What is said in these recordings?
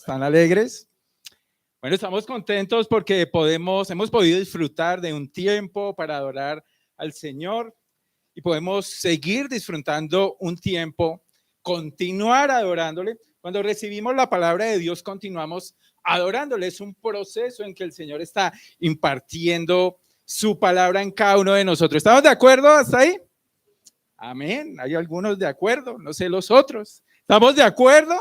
¿Están alegres? Bueno, estamos contentos porque hemos podido disfrutar de un tiempo para adorar al Señor y podemos seguir disfrutando un tiempo, continuar adorándole. Cuando recibimos la palabra de Dios, continuamos adorándole. Es un proceso en que el Señor está impartiendo su palabra en cada uno de nosotros. ¿Estamos de acuerdo hasta ahí? Amén. Hay algunos de acuerdo, no sé los otros. ¿Estamos de acuerdo?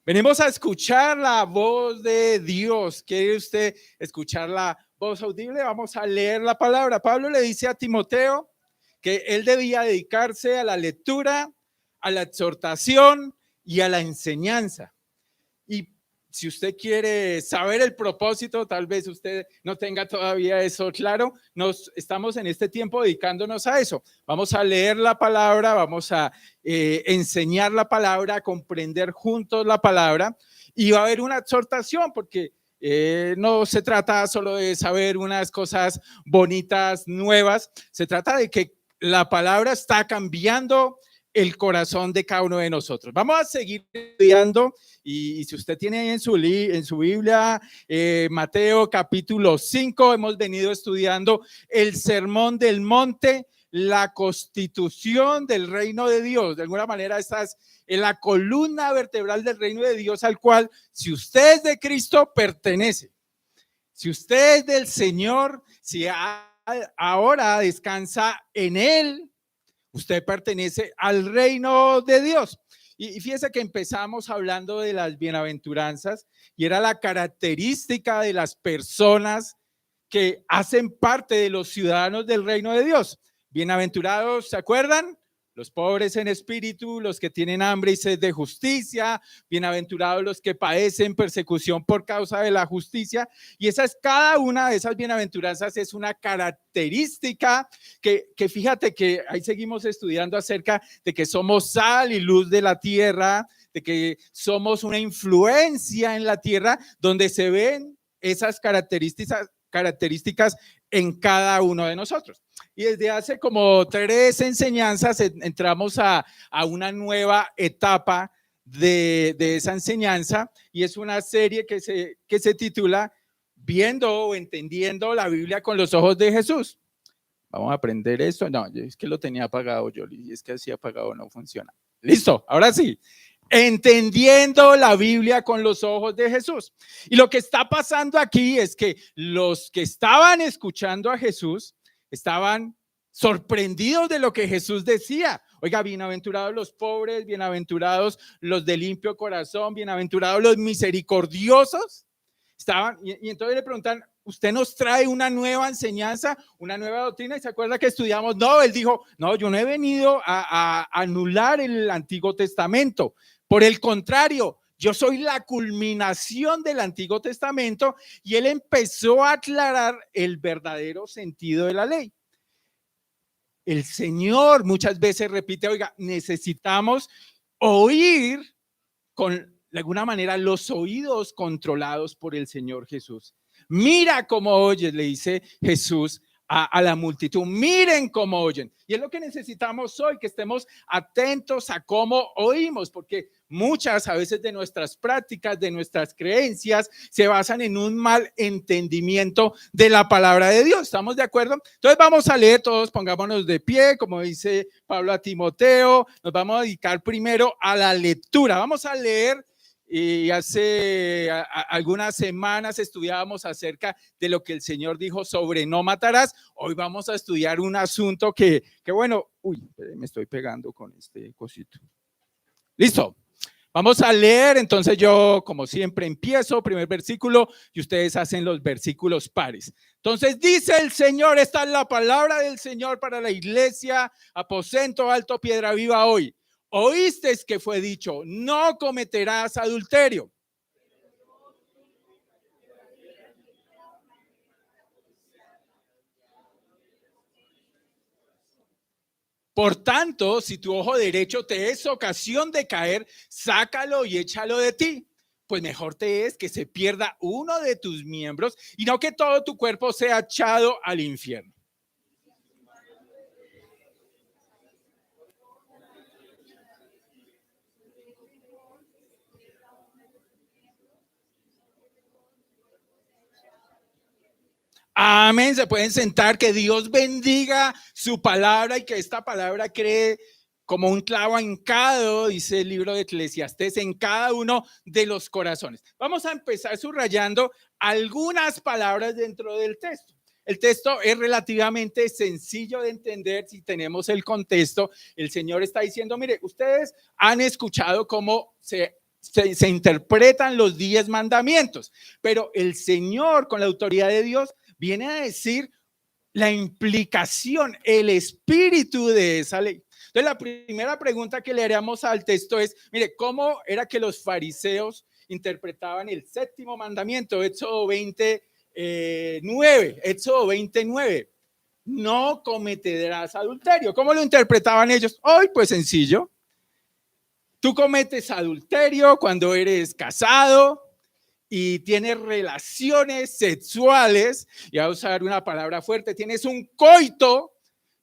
Venimos a escuchar la voz de Dios. ¿Quiere usted escuchar la voz audible? Vamos a leer la palabra. Pablo le dice a Timoteo que él debía dedicarse a la lectura, a la exhortación y a la enseñanza. Y si usted quiere saber el propósito, tal vez usted no tenga todavía eso claro, estamos en este tiempo dedicándonos a eso. Vamos a leer la palabra, vamos a enseñar la palabra, a comprender juntos la palabra y va a haber una exhortación porque no se trata solo de saber unas cosas bonitas, nuevas, se trata de que la palabra está cambiando el corazón de cada uno de nosotros. Vamos a seguir estudiando y si usted tiene ahí en su Biblia Mateo capítulo 5, hemos venido estudiando el Sermón del Monte, la constitución del reino de Dios. De alguna manera esta es la columna vertebral del reino de Dios al cual si usted es de Cristo pertenece. Si usted es del Señor, si ahora descansa en Él, usted pertenece al reino de Dios. Y fíjese que empezamos hablando de las bienaventuranzas y era la característica de las personas que hacen parte de los ciudadanos del reino de Dios. Bienaventurados, ¿se acuerdan? Los pobres en espíritu, los que tienen hambre y sed de justicia, bienaventurados los que padecen persecución por causa de la justicia. Y cada una de esas bienaventuranzas es una característica que fíjate que ahí seguimos estudiando acerca de que somos sal y luz de la tierra, de que somos una influencia en la tierra donde se ven esas características en cada uno de nosotros. Y desde hace como 3 enseñanzas entramos a una nueva etapa de esa enseñanza y es una serie que se titula Viendo o Entendiendo la Biblia con los ojos de Jesús. Vamos a aprender esto. No, es que lo tenía apagado yo y es que así apagado no funciona. Listo, ahora sí. Entendiendo la Biblia con los ojos de Jesús. Y lo que está pasando aquí es que los que estaban escuchando a Jesús estaban sorprendidos de lo que Jesús decía. Oiga, bienaventurados los pobres, bienaventurados los de limpio corazón, bienaventurados los misericordiosos. Y entonces le preguntan, ¿usted nos trae una nueva enseñanza, una nueva doctrina? ¿Y se acuerda que estudiamos? No, él dijo, no, yo no he venido a anular el Antiguo Testamento. Por el contrario, yo soy la culminación del Antiguo Testamento y él empezó a aclarar el verdadero sentido de la ley. El Señor muchas veces repite, oiga, necesitamos oír con de alguna manera los oídos controlados por el Señor Jesús. Mira cómo oyes, le dice Jesús a la multitud, miren cómo oyen. Y es lo que necesitamos hoy, que estemos atentos a cómo oímos, porque muchas a veces de nuestras prácticas, de nuestras creencias, se basan en un mal entendimiento de la palabra de Dios. ¿Estamos de acuerdo? Entonces vamos a leer todos, pongámonos de pie, como dice Pablo a Timoteo, nos vamos a dedicar primero a la lectura. Vamos a leer. Y hace algunas semanas estudiábamos acerca de lo que el Señor dijo sobre no matarás. Hoy vamos a estudiar un asunto que bueno, me estoy pegando con este cosito. Listo. Vamos a leer, entonces yo como siempre empiezo, primer versículo y ustedes hacen los versículos pares. Entonces dice el Señor, esta es la palabra del Señor para la iglesia, Aposento Alto, Piedra Viva hoy. Oíste que fue dicho, no cometerás adulterio. Por tanto, si tu ojo derecho te es ocasión de caer, sácalo y échalo de ti. Pues mejor te es que se pierda uno de tus miembros y no que todo tu cuerpo sea echado al infierno. Amén. Se pueden sentar. Que Dios bendiga su palabra y que esta palabra cree como un clavo hincado, dice el libro de Eclesiastés, en cada uno de los corazones. Vamos a empezar subrayando algunas palabras dentro del texto. El texto es relativamente sencillo de entender si tenemos el contexto. El Señor está diciendo, mire, ustedes han escuchado cómo se interpretan los 10 mandamientos, pero el Señor, con la autoridad de Dios, viene a decir la implicación, el espíritu de esa ley. Entonces, la primera pregunta que le haríamos al texto es, mire, ¿cómo era que los fariseos interpretaban el séptimo mandamiento? Éxodo 29, Éxodo 29. No cometerás adulterio. ¿Cómo lo interpretaban ellos? Hoy, pues sencillo. Tú cometes adulterio cuando eres casado y tienes relaciones sexuales, y a usar una palabra fuerte, tienes un coito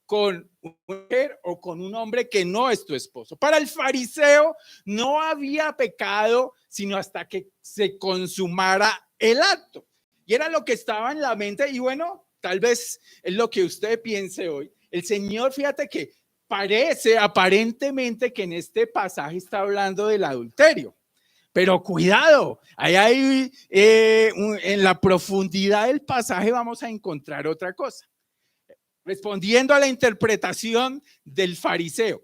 con una mujer o con un hombre que no es tu esposo. Para el fariseo no había pecado sino hasta que se consumara el acto. Y era lo que estaba en la mente, y bueno, tal vez es lo que usted piense hoy. El Señor, fíjate que parece aparentemente que en este pasaje está hablando del adulterio. Pero cuidado, ahí hay, en la profundidad del pasaje vamos a encontrar otra cosa, respondiendo a la interpretación del fariseo.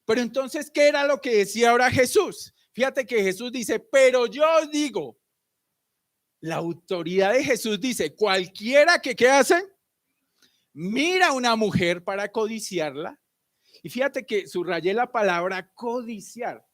Pero entonces, ¿qué era lo que decía ahora Jesús? Fíjate que Jesús dice, pero yo os digo, la autoridad de Jesús dice, cualquiera que, ¿qué hace? Mira a una mujer para codiciarla. Y fíjate que subrayé la palabra codiciar,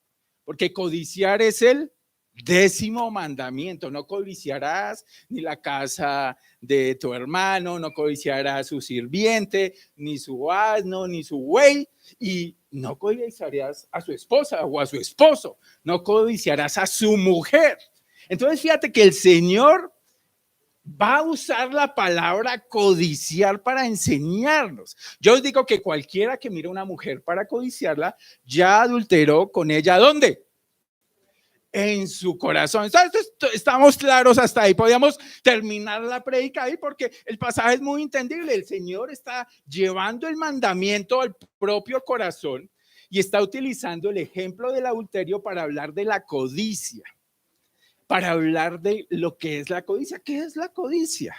porque codiciar es el 10º mandamiento. No codiciarás ni la casa de tu hermano, no codiciarás su sirviente, ni su asno, ni su buey, y no codiciarás a su esposa o a su esposo, no codiciarás a su mujer. Entonces fíjate que el Señor va a usar la palabra codiciar para enseñarnos. Yo os digo que cualquiera que mire a una mujer para codiciarla, ya adulteró con ella. ¿Dónde? En su corazón. Entonces, estamos claros hasta ahí. Podríamos terminar la prédica ahí porque el pasaje es muy entendible. El Señor está llevando el mandamiento al propio corazón y está utilizando el ejemplo del adulterio para hablar de la codicia, para hablar de lo que es la codicia. ¿Qué es la codicia?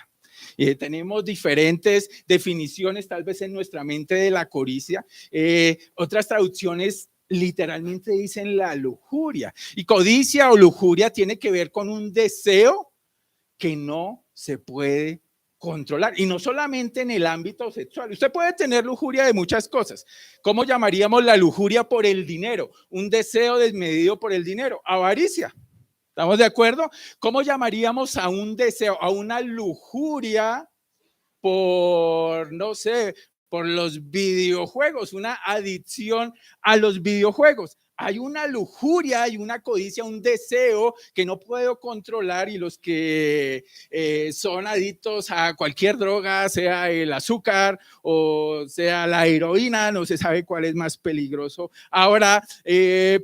Tenemos diferentes definiciones tal vez en nuestra mente de la codicia. Otras traducciones literalmente dicen la lujuria. Y codicia o lujuria tiene que ver con un deseo que no se puede controlar. Y no solamente en el ámbito sexual. Usted puede tener lujuria de muchas cosas. ¿Cómo llamaríamos la lujuria por el dinero? Un deseo desmedido por el dinero. Avaricia. ¿Estamos de acuerdo? ¿Cómo llamaríamos a un deseo, a una lujuria por, no sé, por los videojuegos, una adicción a los videojuegos? Hay una lujuria, hay una codicia, un deseo que no puedo controlar, y los que son adictos a cualquier droga, sea el azúcar o sea la heroína, no se sabe cuál es más peligroso ahora,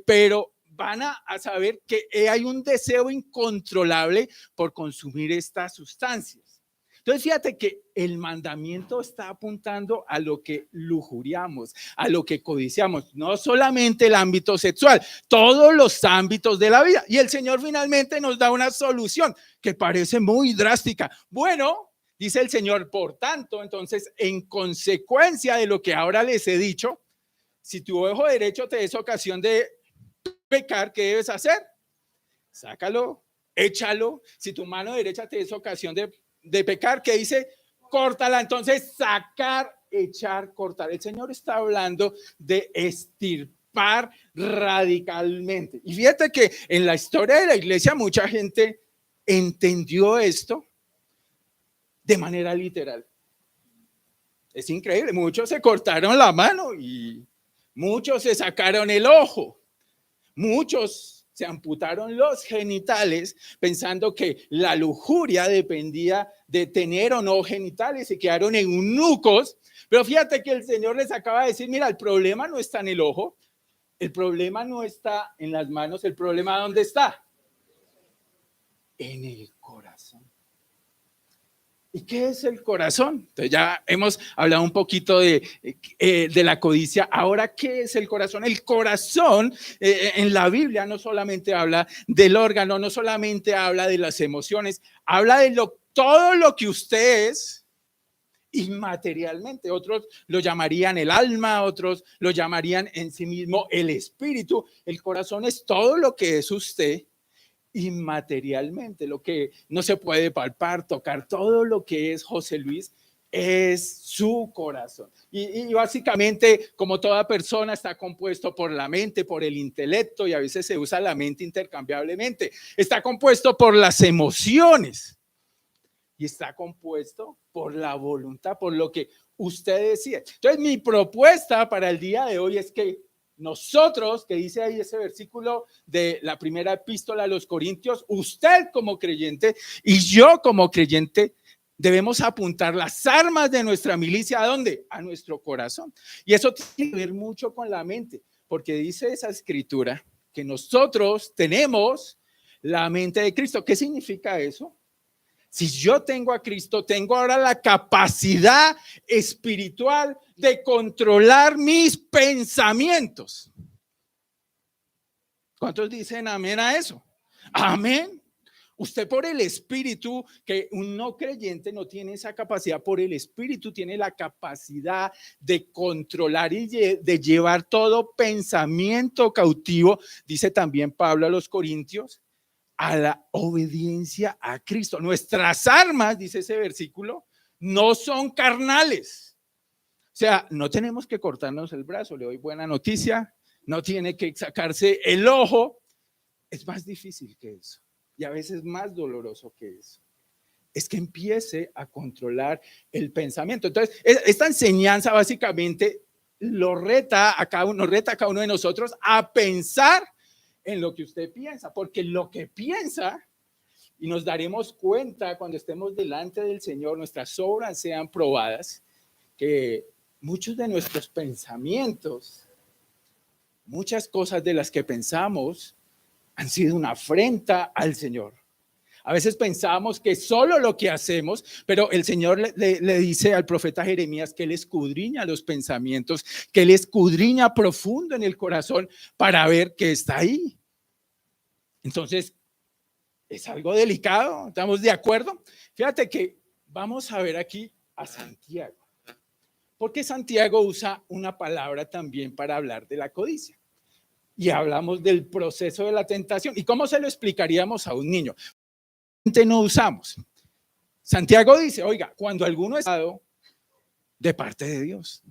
pero van a saber que hay un deseo incontrolable por consumir estas sustancias. Entonces, fíjate que el mandamiento está apuntando a lo que lujuriamos, a lo que codiciamos, no solamente el ámbito sexual, todos los ámbitos de la vida. Y el Señor finalmente nos da una solución que parece muy drástica. Bueno, dice el Señor, por tanto, entonces, en consecuencia de lo que ahora les he dicho, si tu ojo derecho te es ocasión de pecar, ¿qué debes hacer? Sácalo, échalo. Si tu mano derecha te es ocasión de pecar, ¿qué dice? Córtala. Entonces, sacar, echar, cortar. El Señor está hablando de extirpar radicalmente. Y fíjate que en la historia de la iglesia mucha gente entendió esto de manera literal. Es increíble. Muchos se cortaron la mano y muchos se sacaron el ojo. Muchos se amputaron los genitales pensando que la lujuria dependía de tener o no genitales, se quedaron eunucos. Pero fíjate que el Señor les acaba de decir, mira, el problema no está en el ojo, el problema no está en las manos, el problema ¿dónde está? En el corazón. ¿Y qué es el corazón? Entonces ya hemos hablado un poquito de la codicia. Ahora, ¿qué es el corazón? El corazón en la Biblia no solamente habla del órgano, no solamente habla de las emociones, habla de todo lo que usted es inmaterialmente. Otros lo llamarían el alma, otros lo llamarían en sí mismo el espíritu. El corazón es todo lo que es usted inmaterialmente, lo que no se puede palpar, tocar. Todo lo que es José Luis es su corazón. Y básicamente, como toda persona, está compuesto por la mente, por el intelecto, y a veces se usa la mente intercambiablemente. Está compuesto por las emociones y está compuesto por la voluntad, por lo que usted decide. Entonces, mi propuesta para el día de hoy es que nosotros, que dice ahí ese versículo de la primera epístola a los Corintios, usted como creyente y yo como creyente, debemos apuntar las armas de nuestra milicia, ¿a dónde? A nuestro corazón. Y eso tiene que ver mucho con la mente, porque dice esa escritura que nosotros tenemos la mente de Cristo. ¿Qué significa eso? Si yo tengo a Cristo, tengo ahora la capacidad espiritual de controlar mis pensamientos. ¿Cuántos dicen amén a eso? Amén. Usted por el espíritu, que un no creyente no tiene esa capacidad, por el espíritu tiene la capacidad de controlar y de llevar todo pensamiento cautivo, dice también Pablo a los Corintios, a la obediencia a Cristo. Nuestras armas, dice ese versículo, no son carnales. O sea, no tenemos que cortarnos el brazo. Le doy buena noticia. No tiene que sacarse el ojo. Es más difícil que eso. Y a veces más doloroso que eso. Es que empiece a controlar el pensamiento. Entonces, esta enseñanza básicamente nos reta a cada uno de nosotros a pensar en lo que usted piensa, porque lo que piensa, y nos daremos cuenta cuando estemos delante del Señor, nuestras obras sean probadas, que muchos de nuestros pensamientos, muchas cosas de las que pensamos han sido una afrenta al Señor. A veces pensamos que solo lo que hacemos, pero el Señor le dice al profeta Jeremías que Él escudriña los pensamientos, que Él escudriña profundo en el corazón para ver qué está ahí. Entonces, es algo delicado, ¿estamos de acuerdo? Fíjate que vamos a ver aquí a Santiago, porque Santiago usa una palabra también para hablar de la codicia. Y hablamos del proceso de la tentación. ¿Y cómo se lo explicaríamos a un niño? No usamos. Santiago dice, oiga, cuando alguno es tentado de parte de Dios,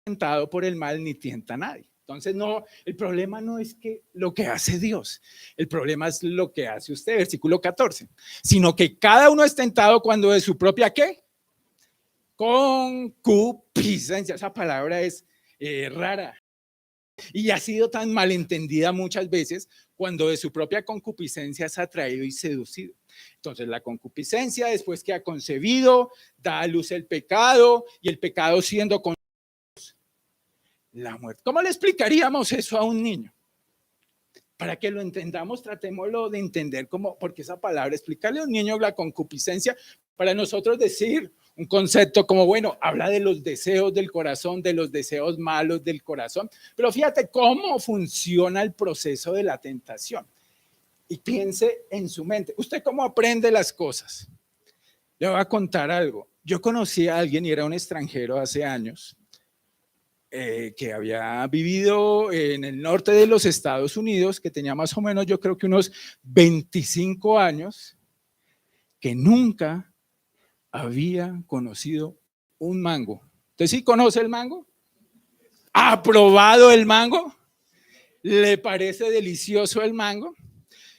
tentado por el mal ni tienta a nadie. Entonces, no, el problema no es que lo que hace Dios, el problema es lo que hace usted, versículo 14, sino que cada uno es tentado cuando de su propia, ¿qué? Concupiscencia. Esa palabra es rara y ha sido tan malentendida muchas veces, cuando de su propia concupiscencia es atraído y seducido. Entonces, la concupiscencia, después que ha concebido, da a luz el pecado, y el pecado siendo con la muerte. ¿Cómo le explicaríamos eso a un niño? Para que lo entendamos, tratémoslo de entender cómo, porque esa palabra, explicarle a un niño la concupiscencia, para nosotros decir un concepto como, bueno, habla de los deseos del corazón, de los deseos malos del corazón, pero fíjate cómo funciona el proceso de la tentación. Y piense en su mente. ¿Usted cómo aprende las cosas? Le voy a contar algo. Yo conocí a alguien, y era un extranjero hace años, que había vivido en el norte de los Estados Unidos, que tenía más o menos, yo creo que unos 25 años, que nunca había conocido un mango. ¿Usted sí conoce el mango? ¿Ha probado el mango? ¿Le parece delicioso el mango?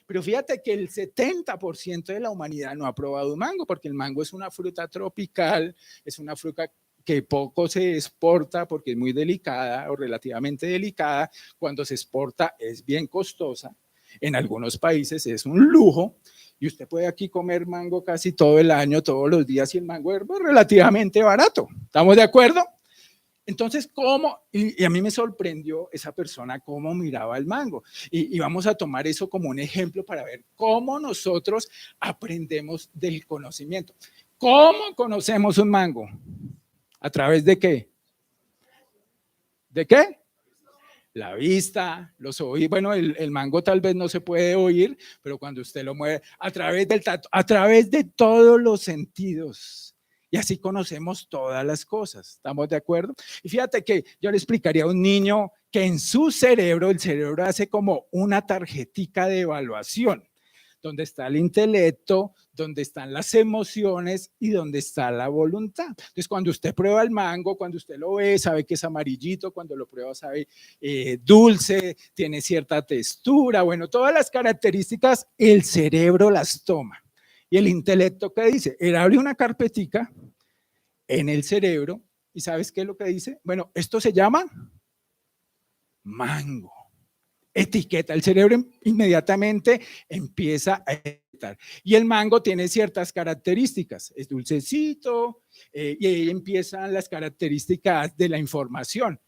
Pero fíjate que el 70% de la humanidad no ha probado un mango, porque el mango es una fruta tropical, es una fruta que poco se exporta porque es muy delicada o relativamente delicada. Cuando se exporta es bien costosa. En algunos países es un lujo y usted puede aquí comer mango casi todo el año, todos los días, y el mango es relativamente barato. ¿Estamos de acuerdo? Entonces, ¿cómo? Y a mí me sorprendió esa persona cómo miraba el mango. Y vamos a tomar eso como un ejemplo para ver cómo nosotros aprendemos del conocimiento. ¿Cómo conocemos un mango? ¿A través de qué? ¿De qué? La vista, los oídos. Bueno, el mango tal vez no se puede oír, pero cuando usted lo mueve, a través del tacto, a través de todos los sentidos. Y así conocemos todas las cosas. ¿Estamos de acuerdo? Y fíjate que yo le explicaría a un niño que en su cerebro, el cerebro hace como una tarjetica de evaluación, donde está el intelecto, donde están las emociones y donde está la voluntad. Entonces, cuando usted prueba el mango, cuando usted lo ve, sabe que es amarillito, cuando lo prueba sabe dulce, tiene cierta textura, bueno, todas las características, el cerebro las toma. Y el intelecto, ¿qué dice? Él abre una carpetica en el cerebro y ¿sabes qué es lo que dice? Bueno, esto se llama mango. Etiqueta, el cerebro inmediatamente empieza a etiquetar. Y el mango tiene ciertas características, es dulcecito, y ahí empiezan las características de la información.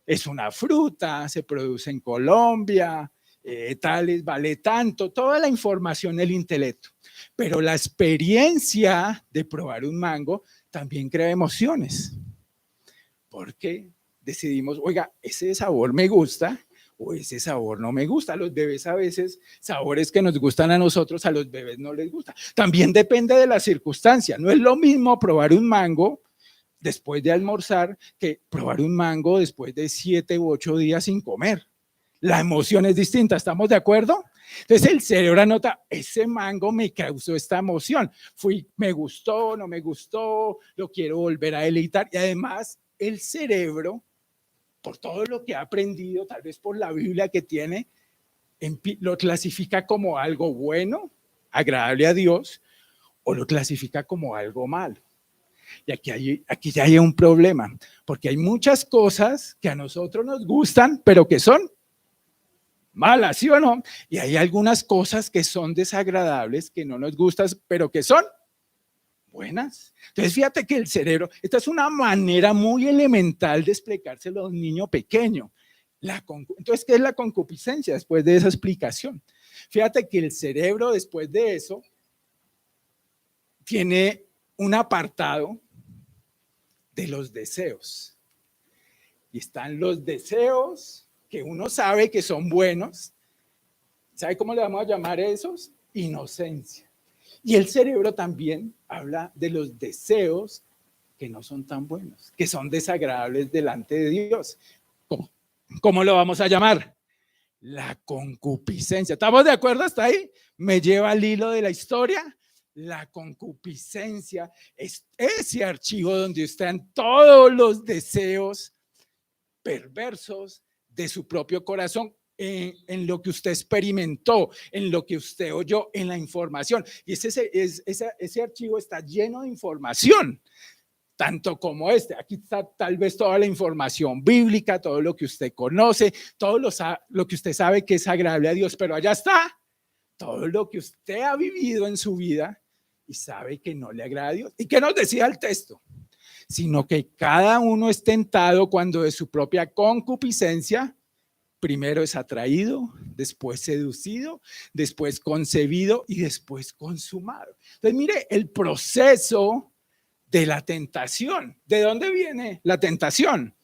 Es una fruta, se produce en Colombia, tales, vale tanto, toda la información del intelecto. Pero la experiencia de probar un mango también crea emociones. Porque decidimos, oiga, ese sabor me gusta o ese sabor no me gusta. A los bebés a veces sabores que nos gustan a nosotros, a los bebés no les gusta. También depende de la circunstancia. No es lo mismo probar un mango después de almorzar que probar un mango después de 7 u 8 días sin comer. La emoción es distinta, ¿estamos de acuerdo? Entonces el cerebro anota, ese mango me causó esta emoción. Me gustó, no me gustó, lo quiero volver a deleitar. Y además el cerebro, por todo lo que ha aprendido, tal vez por la Biblia que tiene, lo clasifica como algo bueno, agradable a Dios, o lo clasifica como algo malo. Y aquí ya hay un problema, porque hay muchas cosas que a nosotros nos gustan, pero que son malas, ¿sí o no? Y hay algunas cosas que son desagradables, que no nos gustan, pero que son buenas. Entonces, fíjate que el cerebro, esta es una manera muy elemental de explicárselo a un niño pequeño. Entonces, ¿qué es la concupiscencia después de esa explicación? Fíjate que el cerebro después de eso tiene un apartado de los deseos. Y están los deseos que uno sabe que son buenos. ¿Sabe cómo le vamos a llamar a esos? Inocencia. Y el cerebro también habla de los deseos que no son tan buenos, que son desagradables delante de Dios. ¿Cómo lo vamos a llamar? La concupiscencia. ¿Estamos de acuerdo hasta ahí? Me lleva al hilo de la historia. La concupiscencia es ese archivo donde están todos los deseos perversos de su propio corazón, en lo que usted experimentó, en lo que usted oyó, en la información. Y ese archivo está lleno de información, tanto como este. Aquí está tal vez toda la información bíblica, todo lo que usted conoce, todo lo que usted sabe que es agradable a Dios, pero allá está todo lo que usted ha vivido en su vida y sabe que no le agrada a Dios. ¿Y qué nos decía el texto? Sino que cada uno es tentado cuando de su propia concupiscencia primero es atraído, después seducido, después concebido y después consumado. Entonces, mire, el proceso de la tentación. ¿De dónde viene la tentación?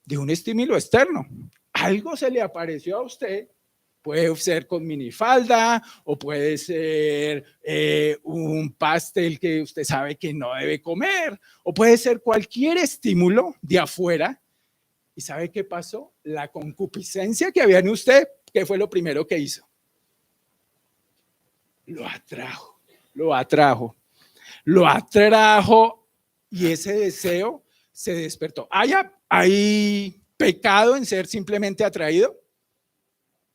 De un estímulo externo. Algo se le apareció a usted. Puede ser con minifalda o puede ser un pastel que usted sabe que no debe comer o puede ser cualquier estímulo de afuera. ¿Y sabe qué pasó? La concupiscencia que había en usted, ¿qué fue lo primero que hizo? Lo atrajo, lo atrajo, lo atrajo y ese deseo se despertó. ¿Hay pecado en ser simplemente atraído?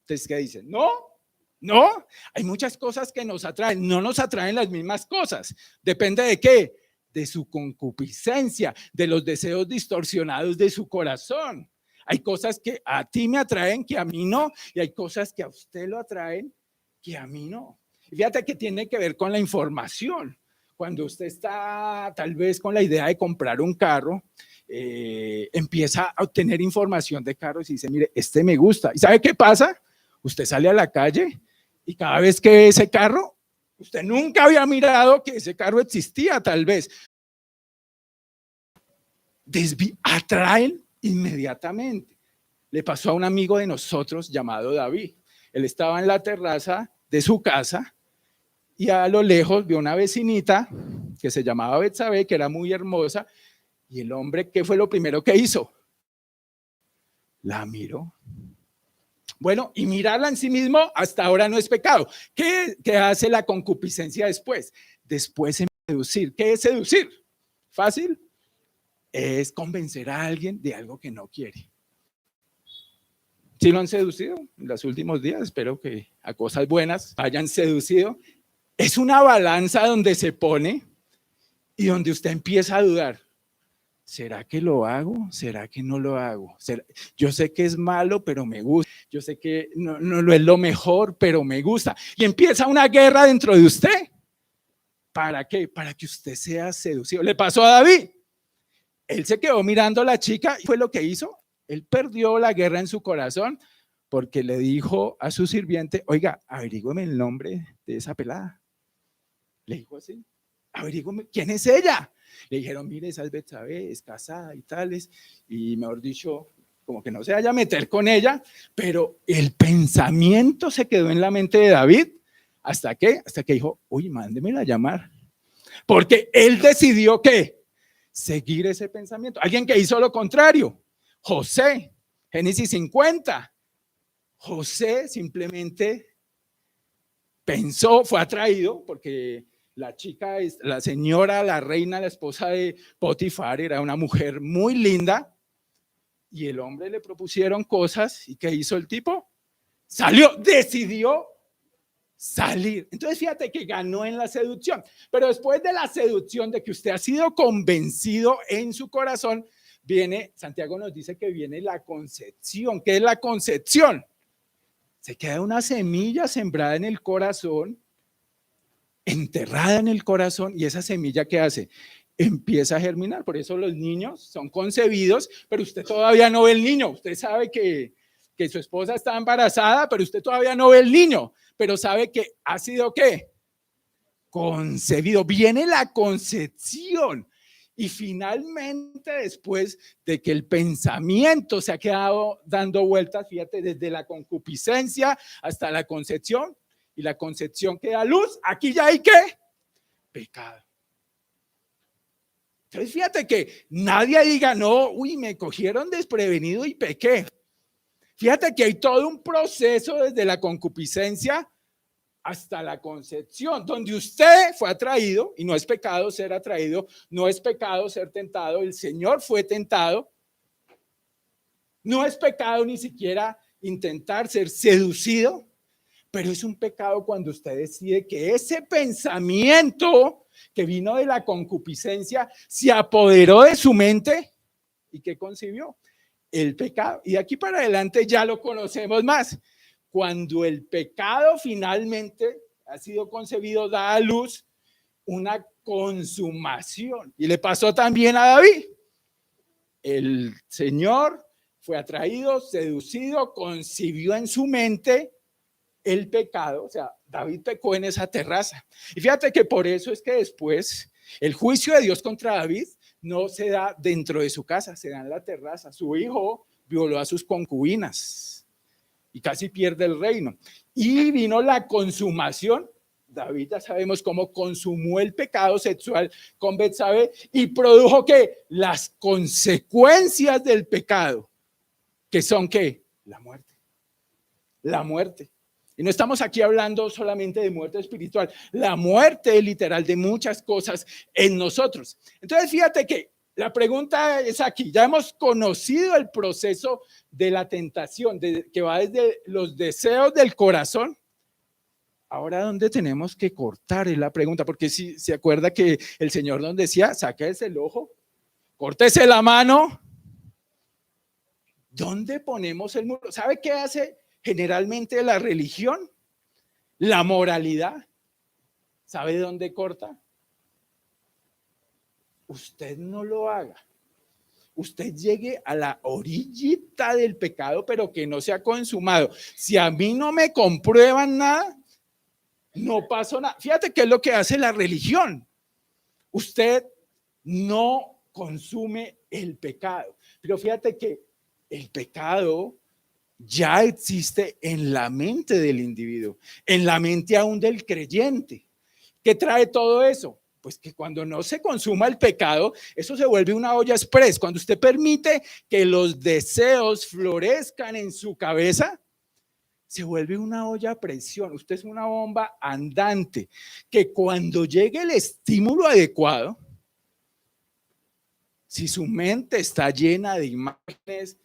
Entonces, ¿qué dicen? No, hay muchas cosas que nos atraen, no nos atraen las mismas cosas. ¿Depende de qué? De su concupiscencia, de los deseos distorsionados de su corazón. Hay cosas que a ti me atraen que a mí no, y hay cosas que a usted lo atraen que a mí no. Y fíjate que tiene que ver con la información. Cuando usted está tal vez con la idea de comprar un carro, empieza a obtener información de carros y dice, mire, este me gusta. ¿Y sabe qué pasa? Usted sale a la calle y cada vez que ve ese carro, usted nunca había mirado que ese carro existía tal vez. Atraen inmediatamente. Le pasó a un amigo de nosotros llamado David. Él estaba en la terraza de su casa y a lo lejos vio una vecinita que se llamaba Betsabé, que era muy hermosa, y el hombre, ¿qué fue lo primero que hizo? La miró. Bueno, y mirarla en sí mismo hasta ahora no es pecado. ¿Qué hace la concupiscencia después? Después en seducir. ¿Qué es seducir? Fácil. Es convencer a alguien de algo que no quiere. ¿Sí lo han seducido en los últimos días? Espero que a cosas buenas hayan seducido. Es una balanza donde se pone y donde usted empieza a dudar. ¿Será que lo hago? ¿Será que no lo hago? Yo sé que es malo, pero me gusta. Yo sé que no es lo mejor, pero me gusta. Y empieza una guerra dentro de usted. ¿Para qué? Para que usted sea seducido. Le pasó a David. Él se quedó mirando a la chica y fue lo que hizo. Él perdió la guerra en su corazón porque le dijo a su sirviente, oiga, averígüeme el nombre de esa pelada. Le dijo así, averígüeme, ¿quién es ella? Le dijeron, mire, esa es Betsabé, es casada y tales, y mejor dicho, como que no se vaya a meter con ella, pero el pensamiento se quedó en la mente de David, ¿hasta qué? Hasta que dijo, uy, mándemela a llamar, porque él decidió que seguir ese pensamiento. Alguien que hizo lo contrario, José, Génesis 50, José simplemente pensó, fue atraído, porque la chica, la señora, la reina, la esposa de Potifar, era una mujer muy linda, y el hombre le propusieron cosas, ¿y qué hizo el tipo? Salió, decidió salir. Entonces fíjate que ganó en la seducción, pero después de la seducción, de que usted ha sido convencido en su corazón, viene, Santiago nos dice que viene la concepción. ¿Qué es la concepción? Se queda una semilla sembrada en el corazón, enterrada en el corazón, y esa semilla, ¿qué hace? Empieza a germinar. Por eso los niños son concebidos, pero usted todavía no ve el niño. Usted sabe que su esposa está embarazada, pero usted todavía no ve el niño, pero sabe que ha sido, ¿qué? Concebido. Viene la concepción. Y finalmente, después de que el pensamiento se ha quedado dando vueltas, fíjate, desde la concupiscencia hasta la concepción, y la concepción que da luz, aquí ya hay ¿qué? Pecado. Entonces fíjate que nadie diga, no, uy, me cogieron desprevenido y pequé. Fíjate que hay todo un proceso desde la concupiscencia hasta la concepción, donde usted fue atraído, y no es pecado ser atraído, no es pecado ser tentado, el Señor fue tentado, no es pecado ni siquiera intentar ser seducido, pero es un pecado cuando usted decide que ese pensamiento que vino de la concupiscencia se apoderó de su mente y que concibió el pecado. Y de aquí para adelante ya lo conocemos más. Cuando el pecado finalmente ha sido concebido, da a luz una consumación. Y le pasó también a David. El Señor fue atraído, seducido, concibió en su mente el pecado. O sea, David pecó en esa terraza. Y fíjate que por eso es que después el juicio de Dios contra David no se da dentro de su casa, se da en la terraza. Su hijo violó a sus concubinas y casi pierde el reino. Y vino la consumación. David ya sabemos cómo consumó el pecado sexual con Betsabé y produjo que las consecuencias del pecado, que son ¿qué? La muerte. La muerte. Y no estamos aquí hablando solamente de muerte espiritual, la muerte literal de muchas cosas en nosotros. Entonces fíjate que la pregunta es aquí, ya hemos conocido el proceso de la tentación, que va desde los deseos del corazón. Ahora, ¿dónde tenemos que cortar? Es la pregunta, porque si se acuerda que el Señor nos decía, sáquese el ojo, córtese la mano. ¿Dónde ponemos el muro? ¿Sabe qué hace generalmente la religión? La moralidad. ¿Sabe dónde corta? usted no lo haga. Usted llegue a la orillita del pecado, pero que no se ha consumado. Si a mí no me comprueban nada, no pasó nada. Fíjate qué es lo que hace la religión. Usted no consume el pecado, pero fíjate que el pecado ya existe en la mente del individuo, en la mente aún del creyente. ¿Qué trae todo eso? Pues que cuando no se consuma el pecado, eso se vuelve una olla express. Cuando usted permite que los deseos florezcan en su cabeza, se vuelve una olla a presión. Usted es una bomba andante que cuando llegue el estímulo adecuado, si su mente está llena de imágenes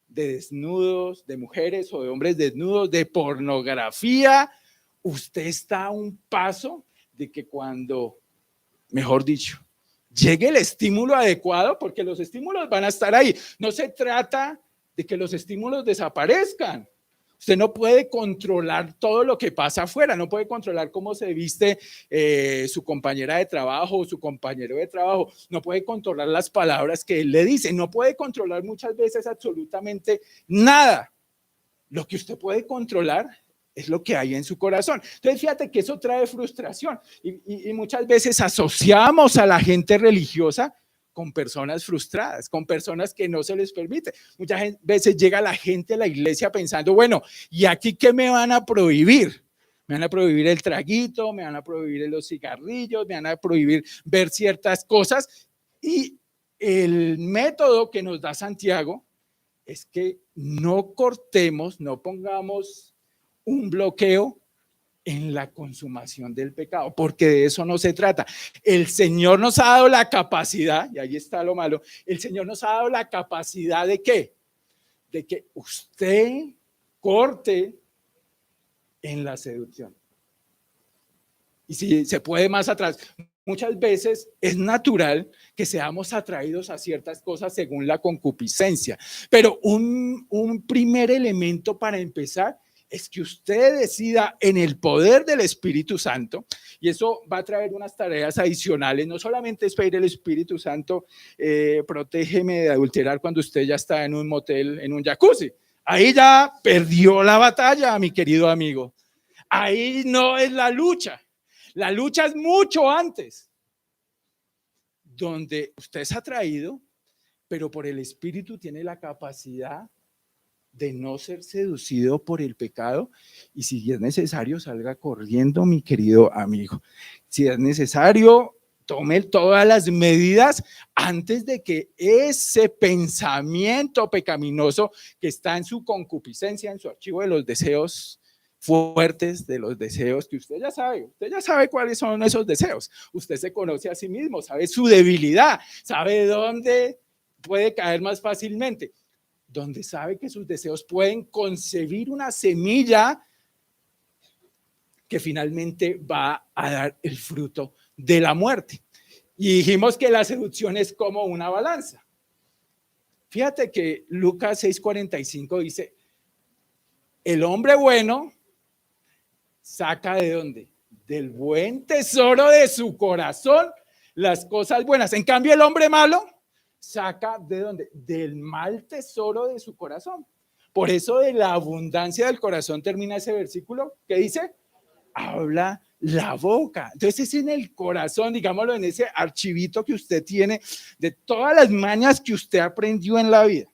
de desnudos, de mujeres o de hombres desnudos, de pornografía, usted está a un paso de que cuando, mejor dicho, llegue el estímulo adecuado, porque los estímulos van a estar ahí. No se trata de que los estímulos desaparezcan. Usted no puede controlar todo lo que pasa afuera, no puede controlar cómo se viste su compañera de trabajo o su compañero de trabajo, no puede controlar las palabras que él le dice, no puede controlar muchas veces absolutamente nada. Lo que usted puede controlar es lo que hay en su corazón. Entonces, fíjate que eso trae frustración y muchas veces asociamos a la gente religiosa con personas frustradas, con personas que no se les permite. Muchas veces llega la gente a la iglesia pensando, bueno, ¿y aquí qué me van a prohibir? Me van a prohibir el traguito, me van a prohibir los cigarrillos, me van a prohibir ver ciertas cosas. Y el método que nos da Santiago es que no cortemos, no pongamos un bloqueo en la consumación del pecado, porque de eso no se trata. El Señor nos ha dado la capacidad, y ahí está lo malo, el Señor nos ha dado la capacidad ¿de qué? De que usted corte en la seducción. Y si se puede más atrás, muchas veces es natural que seamos atraídos a ciertas cosas según la concupiscencia, pero un primer elemento para empezar es que usted decida en el poder del Espíritu Santo, y eso va a traer unas tareas adicionales. No solamente es pedir el Espíritu Santo, protégeme de adulterar cuando usted ya está en un motel, en un jacuzzi. Ahí ya perdió la batalla, mi querido amigo. Ahí no es la lucha. La lucha es mucho antes, donde usted es atraído, pero por el Espíritu tiene la capacidad de no ser seducido por el pecado, y si es necesario salga corriendo, mi querido amigo. Si es necesario, tome todas las medidas antes de que ese pensamiento pecaminoso que está en su concupiscencia, en su archivo de los deseos fuertes, de los deseos que usted ya sabe cuáles son esos deseos. Usted se conoce a sí mismo, sabe su debilidad, sabe dónde puede caer más fácilmente, donde sabe que sus deseos pueden concebir una semilla que finalmente va a dar el fruto de la muerte. Y dijimos que la seducción es como una balanza. Fíjate que Lucas 6:45 dice, el hombre bueno saca ¿de dónde? Del buen tesoro de su corazón las cosas buenas. En cambio, el hombre malo saca ¿de dónde? Del mal tesoro de su corazón. Por eso de la abundancia del corazón termina ese versículo que dice, habla la boca. Entonces es en el corazón, digámoslo, en ese archivito que usted tiene de todas las mañas que usted aprendió en la vida.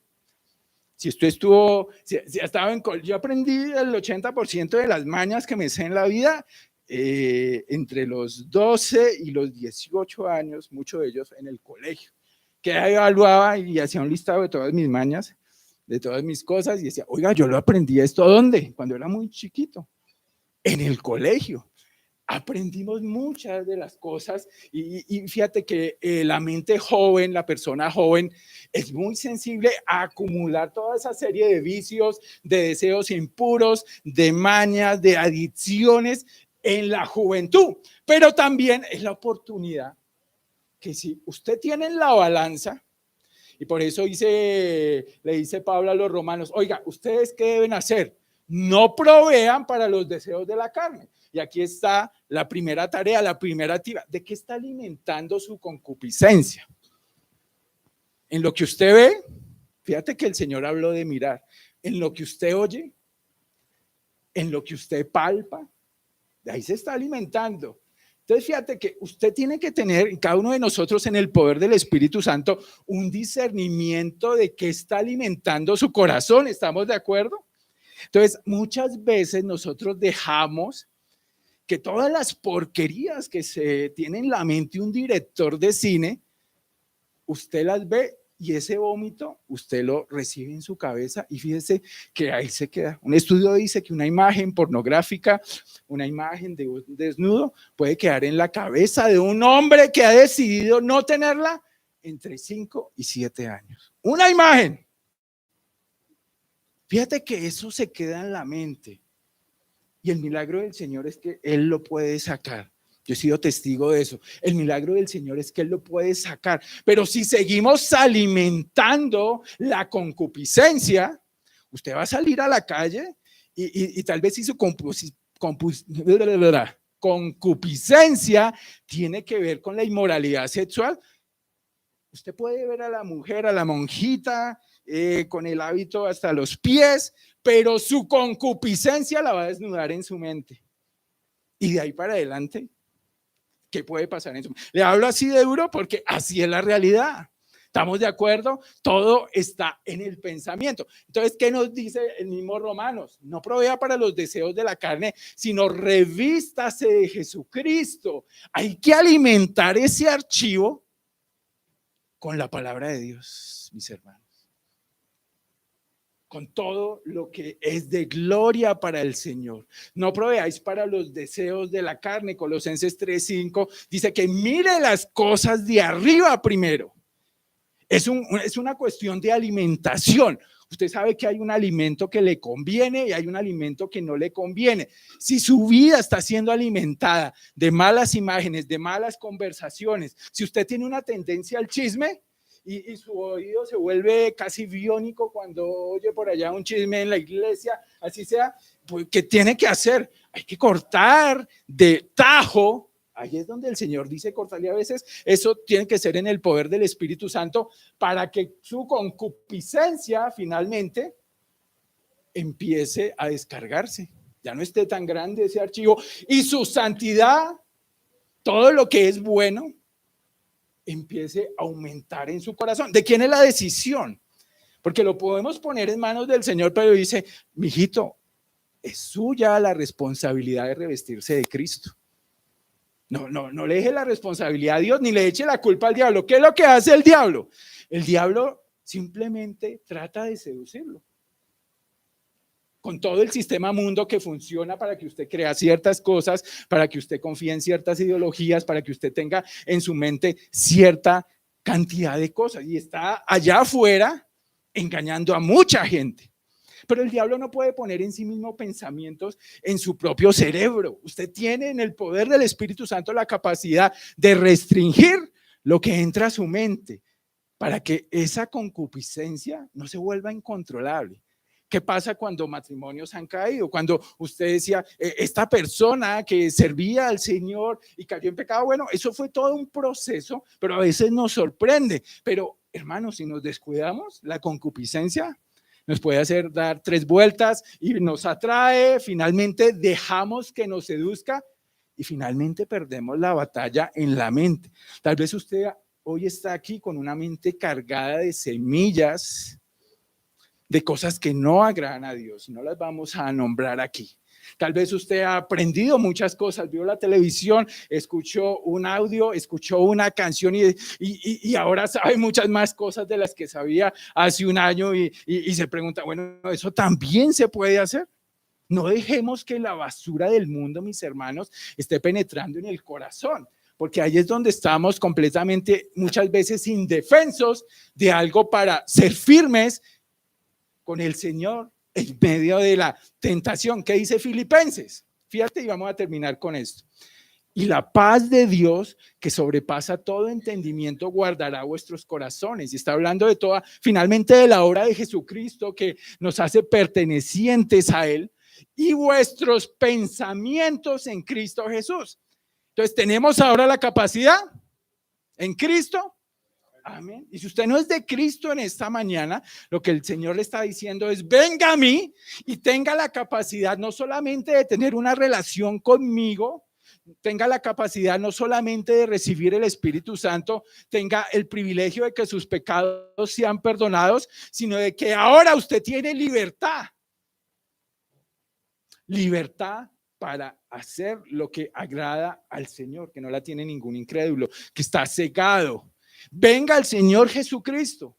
Si usted estuvo, si estaba en yo aprendí el 80% de las mañas que me sé en la vida entre los 12 y los 18 años, muchos de ellos en el colegio, que evaluaba y hacía un listado de todas mis mañas, de todas mis cosas, y decía, oiga, yo lo aprendí esto, ¿dónde? Cuando era muy chiquito, en el colegio. Aprendimos muchas de las cosas y fíjate que la mente joven, la persona joven es muy sensible a acumular toda esa serie de vicios, de deseos impuros, de mañas, de adicciones en la juventud, pero también es la oportunidad que si usted tiene en la balanza, y por eso le dice Pablo a los romanos, oiga, ¿ustedes qué deben hacer? No provean para los deseos de la carne. Y aquí está la primera tarea, la primera actividad. ¿De qué está alimentando su concupiscencia? En lo que usted ve, fíjate que el Señor habló de mirar. En lo que usted oye, en lo que usted palpa, de ahí se está alimentando. Entonces, fíjate que usted tiene que tener, cada uno de nosotros en el poder del Espíritu Santo, un discernimiento de qué está alimentando su corazón. ¿Estamos de acuerdo? Entonces, muchas veces nosotros dejamos que todas las porquerías que se tiene en la mente un director de cine, usted las ve y ese vómito usted lo recibe en su cabeza y fíjese que ahí se queda. Un estudio dice que una imagen pornográfica, una imagen de un desnudo puede quedar en la cabeza de un hombre que ha decidido no tenerla entre 5 y 7 años. Una imagen. Fíjate que eso se queda en la mente y el milagro del Señor es que Él lo puede sacar. Yo he sido testigo de eso. El milagro del Señor es que Él lo puede sacar. Pero si seguimos alimentando la concupiscencia, usted va a salir a la calle y tal vez si su concupiscencia tiene que ver con la inmoralidad sexual, usted puede ver a la mujer, a la monjita, con el hábito hasta los pies, pero su concupiscencia la va a desnudar en su mente. Y de ahí para adelante, ¿qué puede pasar en su mente? Le hablo así de duro porque así es la realidad. ¿Estamos de acuerdo? Todo está en el pensamiento. Entonces, ¿qué nos dice el mismo Romanos? No provea para los deseos de la carne, sino revístase de Jesucristo. Hay que alimentar ese archivo con la palabra de Dios, mis hermanos. Con todo lo que es de gloria para el Señor. No proveáis para los deseos de la carne. Colosenses 3:5 dice que mire las cosas de arriba primero. Es una cuestión de alimentación. Usted sabe que hay un alimento que le conviene y hay un alimento que no le conviene. Si su vida está siendo alimentada de malas imágenes, de malas conversaciones, si usted tiene una tendencia al chisme, y su oído se vuelve casi biónico cuando oye por allá un chisme en la iglesia, así sea, pues, ¿qué tiene que hacer? Hay que cortar de tajo. Ahí es donde el Señor dice cortarle a veces. Eso tiene que ser en el poder del Espíritu Santo para que su concupiscencia finalmente empiece a descargarse. Ya no esté tan grande ese archivo y su santidad, todo lo que es bueno, empiece a aumentar en su corazón. ¿De quién es la decisión? Porque lo podemos poner en manos del Señor, pero dice, mijito, es suya la responsabilidad de revestirse de Cristo. No le deje la responsabilidad a Dios, ni le eche la culpa al diablo. ¿Qué es lo que hace el diablo? El diablo simplemente trata de seducirlo. Con todo el sistema mundo que funciona para que usted crea ciertas cosas, para que usted confíe en ciertas ideologías, para que usted tenga en su mente cierta cantidad de cosas y está allá afuera engañando a mucha gente. Pero el diablo no puede poner en sí mismo pensamientos en su propio cerebro. Usted tiene en el poder del Espíritu Santo la capacidad de restringir lo que entra a su mente para que esa concupiscencia no se vuelva incontrolable. ¿Qué pasa cuando matrimonios han caído? Cuando usted decía, esta persona que servía al Señor y cayó en pecado, bueno, eso fue todo un proceso, pero a veces nos sorprende. Pero, hermanos, si nos descuidamos, la concupiscencia nos puede hacer dar 3 vueltas y nos atrae, finalmente dejamos que nos seduzca y finalmente perdemos la batalla en la mente. Tal vez usted hoy está aquí con una mente cargada de semillas, de cosas que no agradan a Dios, no las vamos a nombrar aquí. Tal vez usted ha aprendido muchas cosas, vio la televisión, escuchó un audio, escuchó una canción y ahora sabe muchas más cosas de las que sabía hace un año y se pregunta, bueno, ¿eso también se puede hacer? No dejemos que la basura del mundo, mis hermanos, esté penetrando en el corazón, porque ahí es donde estamos completamente muchas veces indefensos de algo para ser firmes con el Señor en medio de la tentación. ¿Qué dice Filipenses? Fíjate y vamos a terminar con esto. Y la paz de Dios, que sobrepasa todo entendimiento, guardará vuestros corazones. Y está hablando de toda, finalmente de la obra de Jesucristo que nos hace pertenecientes a Él y vuestros pensamientos en Cristo Jesús. Entonces tenemos ahora la capacidad en Cristo Amén. Y si usted no es de Cristo en esta mañana, lo que el Señor le está diciendo es: venga a mí y tenga la capacidad no solamente de tener una relación conmigo, tenga la capacidad no solamente de recibir el Espíritu Santo, tenga el privilegio de que sus pecados sean perdonados, sino de que ahora usted tiene libertad. Libertad para hacer lo que agrada al Señor, que no la tiene ningún incrédulo, que está cegado. Venga al Señor Jesucristo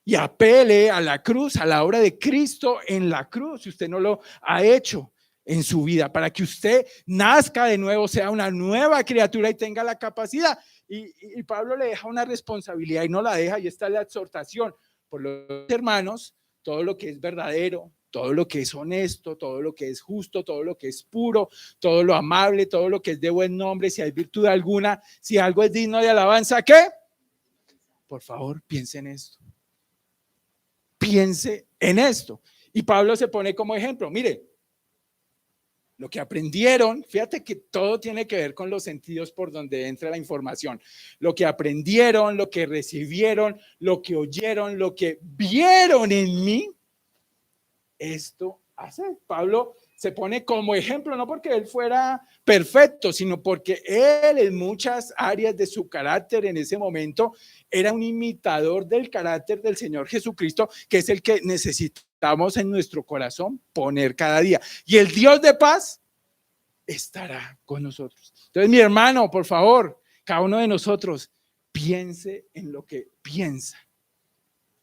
y apele a la cruz, a la obra de Cristo en la cruz, si usted no lo ha hecho en su vida, para que usted nazca de nuevo, sea una nueva criatura y tenga la capacidad. Y Pablo le deja una responsabilidad y no la deja, y esta es la exhortación por los hermanos: todo lo que es verdadero, todo lo que es honesto, todo lo que es justo, todo lo que es puro, todo lo amable, todo lo que es de buen nombre, si hay virtud alguna, si algo es digno de alabanza, ¿qué? Por favor, piense en esto. Piense en esto. Y Pablo se pone como ejemplo: mire, lo que aprendieron, fíjate que todo tiene que ver con los sentidos por donde entra la información. Lo que aprendieron, lo que recibieron, lo que oyeron, lo que vieron en mí, esto hace. Pablo se pone como ejemplo, no porque él fuera perfecto, sino porque él en muchas áreas de su carácter en ese momento era un imitador del carácter del Señor Jesucristo, que es el que necesitamos en nuestro corazón poner cada día. Y el Dios de paz estará con nosotros. Entonces, mi hermano, por favor, cada uno de nosotros piense en lo que piensa.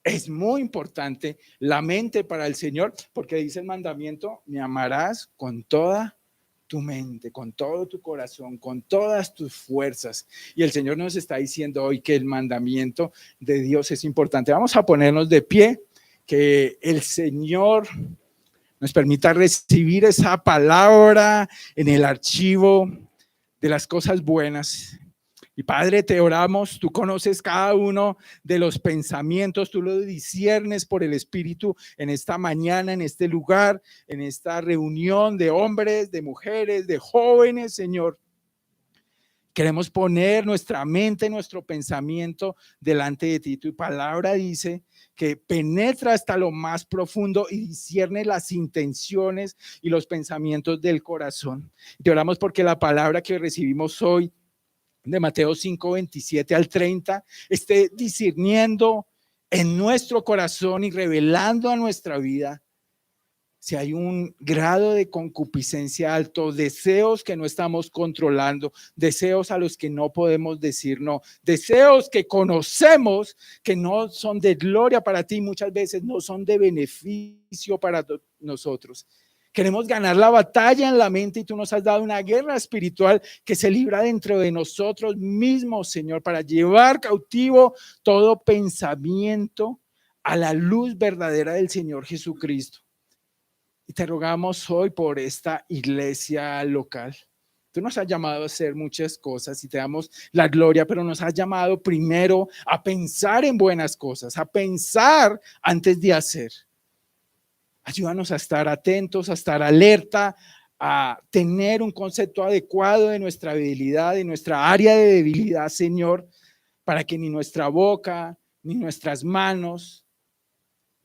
Es muy importante la mente para el Señor, porque dice el mandamiento: me amarás con toda tu mente, con todo tu corazón, con todas tus fuerzas. Y el Señor nos está diciendo hoy que el mandamiento de Dios es importante. Vamos a ponernos de pie, que el Señor nos permita recibir esa palabra en el archivo de las cosas buenas. Y Padre, te oramos, tú conoces cada uno de los pensamientos, tú lo disciernes por el Espíritu en esta mañana, en este lugar, en esta reunión de hombres, de mujeres, de jóvenes, Señor. Queremos poner nuestra mente, nuestro pensamiento delante de ti. Tu palabra dice que penetra hasta lo más profundo y discierne las intenciones y los pensamientos del corazón. Te oramos porque la palabra que recibimos hoy de Mateo 5, 27 al 30, esté discerniendo en nuestro corazón y revelando a nuestra vida si hay un grado de concupiscencia alto, deseos que no estamos controlando, deseos a los que no podemos decir no, deseos que conocemos que no son de gloria para ti, muchas veces no son de beneficio para nosotros. Queremos ganar la batalla en la mente y tú nos has dado una guerra espiritual que se libra dentro de nosotros mismos, Señor, para llevar cautivo todo pensamiento a la luz verdadera del Señor Jesucristo. Y te rogamos hoy por esta iglesia local. Tú nos has llamado a hacer muchas cosas y te damos la gloria, pero nos has llamado primero a pensar en buenas cosas, a pensar antes de hacer. Ayúdanos a estar atentos, a estar alerta, a tener un concepto adecuado de nuestra debilidad, de nuestra área de debilidad, Señor, para que ni nuestra boca, ni nuestras manos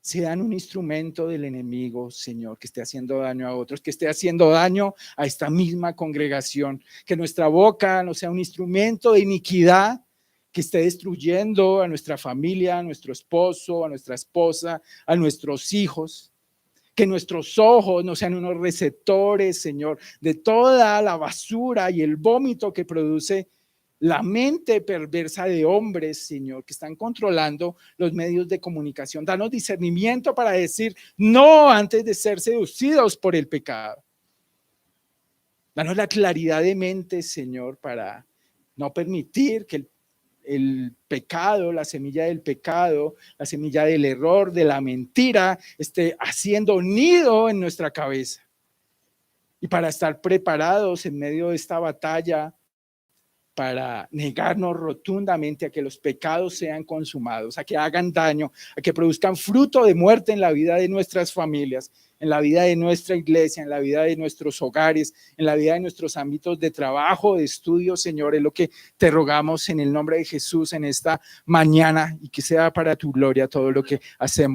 sean un instrumento del enemigo, Señor, que esté haciendo daño a otros, que esté haciendo daño a esta misma congregación, que nuestra boca no sea un instrumento de iniquidad, que esté destruyendo a nuestra familia, a nuestro esposo, a nuestra esposa, a nuestros hijos. Que nuestros ojos no sean unos receptores, Señor, de toda la basura y el vómito que produce la mente perversa de hombres, Señor, que están controlando los medios de comunicación. Danos discernimiento para decir no antes de ser seducidos por el pecado. Danos la claridad de mente, Señor, para no permitir que el pecado, la semilla del pecado, la semilla del error, de la mentira, esté haciendo nido en nuestra cabeza. Y para estar preparados en medio de esta batalla para negarnos rotundamente a que los pecados sean consumados, a que hagan daño, a que produzcan fruto de muerte en la vida de nuestras familias, en la vida de nuestra iglesia, en la vida de nuestros hogares, en la vida de nuestros ámbitos de trabajo, de estudio, Señor. Es lo que te rogamos en el nombre de Jesús en esta mañana, y que sea para tu gloria todo lo que hacemos.